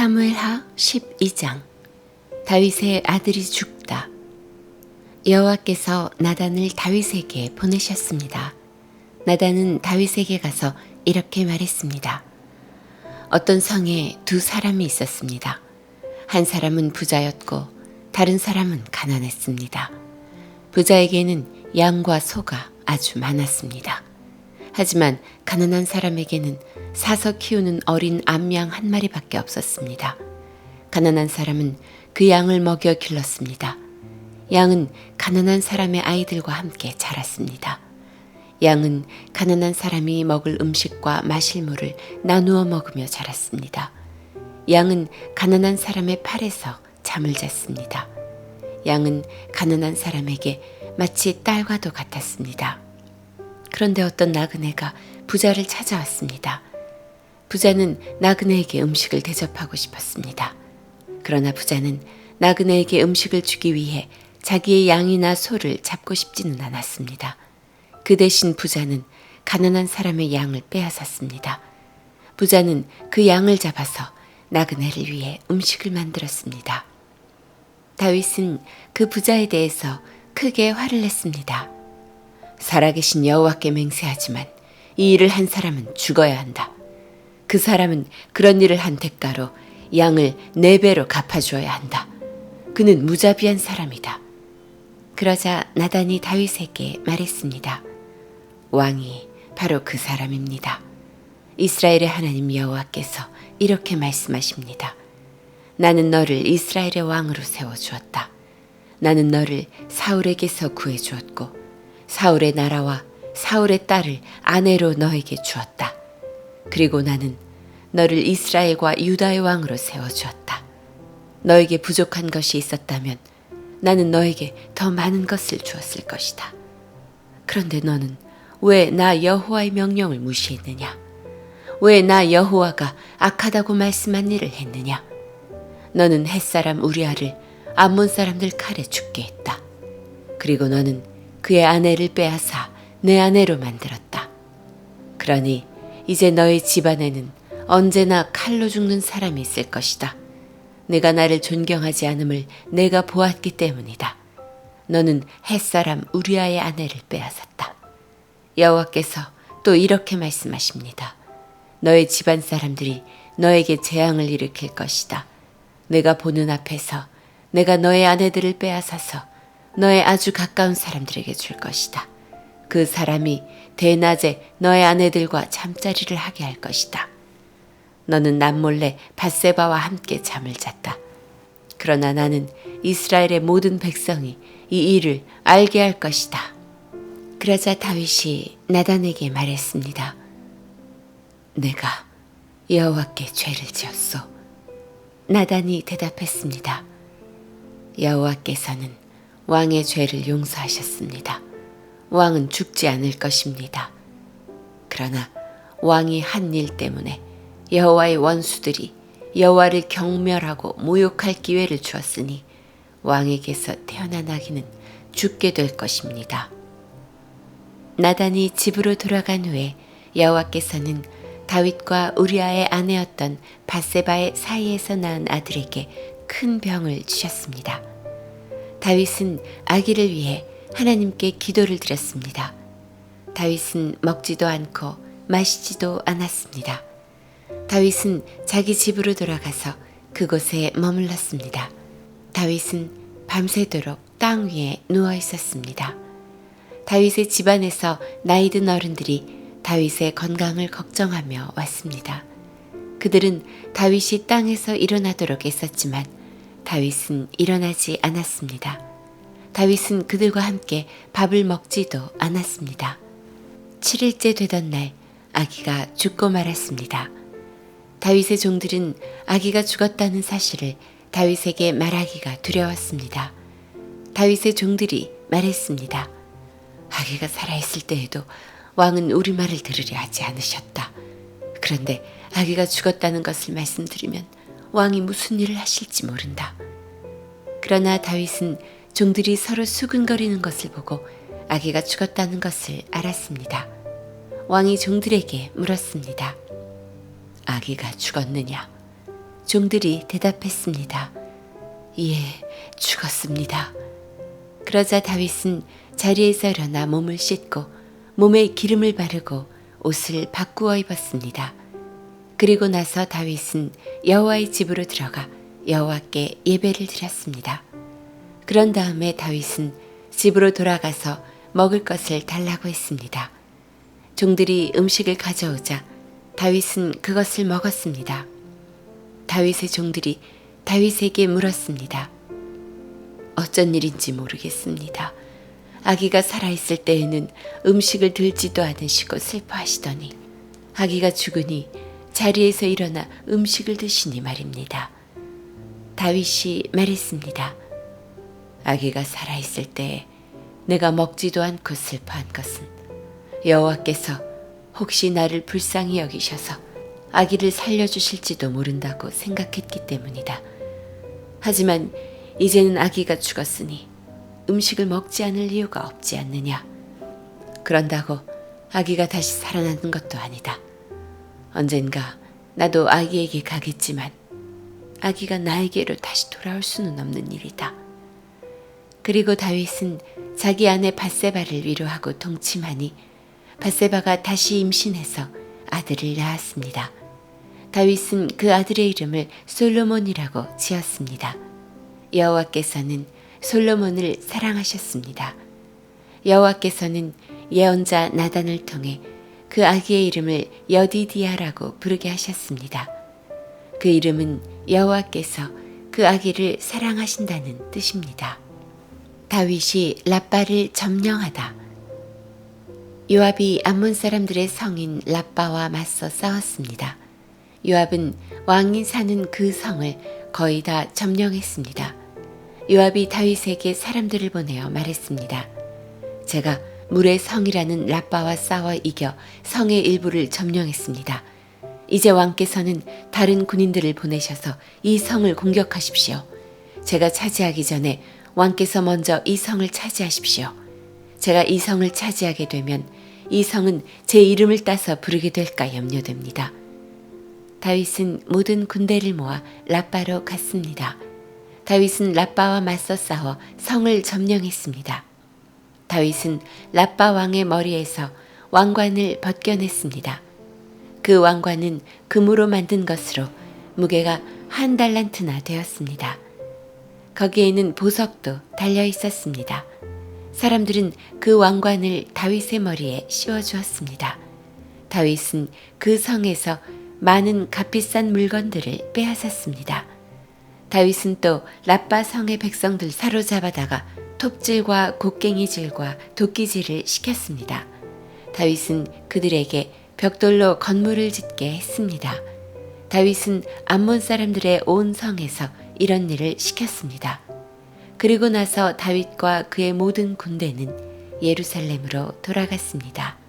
사무엘하 12장. 다윗의 아들이 죽다. 여호와께서 나단을 다윗에게 보내셨습니다. 나단은 다윗에게 가서 이렇게 말했습니다. 어떤 성에 두 사람이 있었습니다. 한 사람은 부자였고 다른 사람은 가난했습니다. 부자에게는 양과 소가 아주 많았습니다. 하지만 가난한 사람에게는 사서 키우는 어린 암양 한 마리밖에 없었습니다. 가난한 사람은 그 양을 먹여 길렀습니다. 양은 가난한 사람의 아이들과 함께 자랐습니다. 양은 가난한 사람이 먹을 음식과 마실 물을 나누어 먹으며 자랐습니다. 양은 가난한 사람의 팔에서 잠을 잤습니다. 양은 가난한 사람에게 마치 딸과도 같았습니다. 그런데 어떤 나그네가 부자를 찾아왔습니다. 부자는 나그네에게 음식을 대접하고 싶었습니다. 그러나 부자는 나그네에게 음식을 주기 위해 자기의 양이나 소를 잡고 싶지는 않았습니다. 그 대신 부자는 가난한 사람의 양을 빼앗았습니다. 부자는 그 양을 잡아서 나그네를 위해 음식을 만들었습니다. 다윗은 그 부자에 대해서 크게 화를 냈습니다. 살아계신 여호와께 맹세하지만 이 일을 한 사람은 죽어야 한다. 그 사람은 그런 일을 한 대가로 양을 4배로 갚아주어야 한다. 그는 무자비한 사람이다. 그러자 나단이 다윗에게 말했습니다. 왕이 바로 그 사람입니다. 이스라엘의 하나님 여호와께서 이렇게 말씀하십니다. 나는 너를 이스라엘의 왕으로 세워주었다. 나는 너를 사울에게서 구해주었고 사울의 나라와 사울의 딸을 아내로 너에게 주었다. 그리고 나는 너를 이스라엘과 유다의 왕으로 세워주었다. 너에게 부족한 것이 있었다면 나는 너에게 더 많은 것을 주었을 것이다. 그런데 너는 왜 나 여호와의 명령을 무시했느냐? 왜 나 여호와가 악하다고 말씀한 일을 했느냐? 너는 햇사람 우리아를 암몬 사람들 칼에 죽게 했다. 그리고 너는 그의 아내를 빼앗아 내 아내로 만들었다. 그러니 이제 너희 집안에는 언제나 칼로 죽는 사람이 있을 것이다. 내가 나를 존경하지 않음을 내가 보았기 때문이다. 너는 햇사람 우리아의 아내를 빼앗았다. 여호와께서 또 이렇게 말씀하십니다. 너의 집안 사람들이 너에게 재앙을 일으킬 것이다. 내가 보는 앞에서 내가 너의 아내들을 빼앗아서 너의 아주 가까운 사람들에게 줄 것이다. 그 사람이 대낮에 너의 아내들과 잠자리를 하게 할 것이다. 너는 남몰래 밧세바와 함께 잠을 잤다. 그러나 나는 이스라엘의 모든 백성이 이 일을 알게 할 것이다. 그러자 다윗이 나단에게 말했습니다. 내가 여호와께 죄를 지었소. 나단이 대답했습니다. 여호와께서는 왕의 죄를 용서하셨습니다. 왕은 죽지 않을 것입니다. 그러나 왕이 한 일 때문에 여호와의 원수들이 여호와를 경멸하고 모욕할 기회를 주었으니 왕에게서 태어난 아기는 죽게 될 것입니다. 나단이 집으로 돌아간 후에 여호와께서는 다윗과 우리아의 아내였던 밧세바의 사이에서 낳은 아들에게 큰 병을 주셨습니다. 다윗은 아기를 위해 하나님께 기도를 드렸습니다. 다윗은 먹지도 않고 마시지도 않았습니다. 다윗은 자기 집으로 돌아가서 그곳에 머물렀습니다. 다윗은 밤새도록 땅 위에 누워 있었습니다. 다윗의 집안에서 나이든 어른들이 다윗의 건강을 걱정하며 왔습니다. 그들은 다윗이 땅에서 일어나도록 애썼지만 다윗은 일어나지 않았습니다. 다윗은 그들과 함께 밥을 먹지도 않았습니다. 7일째 되던 날 아기가 죽고 말았습니다. 다윗의 종들은 아기가 죽었다는 사실을 다윗에게 말하기가 두려웠습니다. 다윗의 종들이 말했습니다. 아기가 살아있을 때에도 왕은 우리 말을 들으려 하지 않으셨다. 그런데 아기가 죽었다는 것을 말씀드리면 왕이 무슨 일을 하실지 모른다. 그러나 다윗은 종들이 서로 수근거리는 것을 보고 아기가 죽었다는 것을 알았습니다. 왕이 종들에게 물었습니다. 아기가 죽었느냐? 종들이 대답했습니다. 예, 죽었습니다. 그러자 다윗은 자리에서 일어나 몸을 씻고 몸에 기름을 바르고 옷을 바꾸어 입었습니다. 그리고 나서 다윗은 여호와의 집으로 들어가 여호와께 예배를 드렸습니다. 그런 다음에 다윗은 집으로 돌아가서 먹을 것을 달라고 했습니다. 종들이 음식을 가져오자 다윗은 그것을 먹었습니다. 다윗의 종들이 다윗에게 물었습니다. 어쩐 일인지 모르겠습니다. 아기가 살아있을 때에는 음식을 들지도 않으시고 슬퍼하시더니 아기가 죽으니 자리에서 일어나 음식을 드시니 말입니다. 다윗이 말했습니다. 아기가 살아있을 때에 내가 먹지도 않고 슬퍼한 것은 여호와께서 혹시 나를 불쌍히 여기셔서 아기를 살려주실지도 모른다고 생각했기 때문이다. 하지만 이제는 아기가 죽었으니 음식을 먹지 않을 이유가 없지 않느냐. 그런다고 아기가 다시 살아나는 것도 아니다. 언젠가 나도 아기에게 가겠지만 아기가 나에게로 다시 돌아올 수는 없는 일이다. 그리고 다윗은 자기 아내 밧세바를 위로하고 동침하니 밧세바가 다시 임신해서 아들을 낳았습니다. 다윗은 그 아들의 이름을 솔로몬이라고 지었습니다. 여호와께서는 솔로몬을 사랑하셨습니다. 여호와께서는 예언자 나단을 통해 그 아기의 이름을 여디디아라고 부르게 하셨습니다. 그 이름은 여호와께서 그 아기를 사랑하신다는 뜻입니다. 다윗이 랍바를 점령하다. 요압이 암몬 사람들의 성인 랍바와 맞서 싸웠습니다. 요압은 왕이 사는 그 성을 거의 다 점령했습니다. 요압이 다윗에게 사람들을 보내어 말했습니다. 제가 물의 성이라는 랍바와 싸워 이겨 성의 일부를 점령했습니다. 이제 왕께서는 다른 군인들을 보내셔서 이 성을 공격하십시오. 제가 차지하기 전에 왕께서 먼저 이 성을 차지하십시오. 제가 이 성을 차지하게 되면 이 성은 제 이름을 따서 부르게 될까 염려됩니다. 다윗은 모든 군대를 모아 랍바로 갔습니다. 다윗은 랍바와 맞서 싸워 성을 점령했습니다. 다윗은 랍바 왕의 머리에서 왕관을 벗겨냈습니다. 그 왕관은 금으로 만든 것으로 무게가 1달란트나 되었습니다. 거기에는 보석도 달려 있었습니다. 사람들은 그 왕관을 다윗의 머리에 씌워주었습니다. 다윗은 그 성에서 많은 값비싼 물건들을 빼앗았습니다. 다윗은 또 랍바 성의 백성들 사로잡아다가 톱질과 곡괭이질과 도끼질을 시켰습니다. 다윗은 그들에게 벽돌로 건물을 짓게 했습니다. 다윗은 암몬 사람들의 온 성에서 이런 일을 시켰습니다. 그리고 나서 다윗과 그의 모든 군대는 예루살렘으로 돌아갔습니다.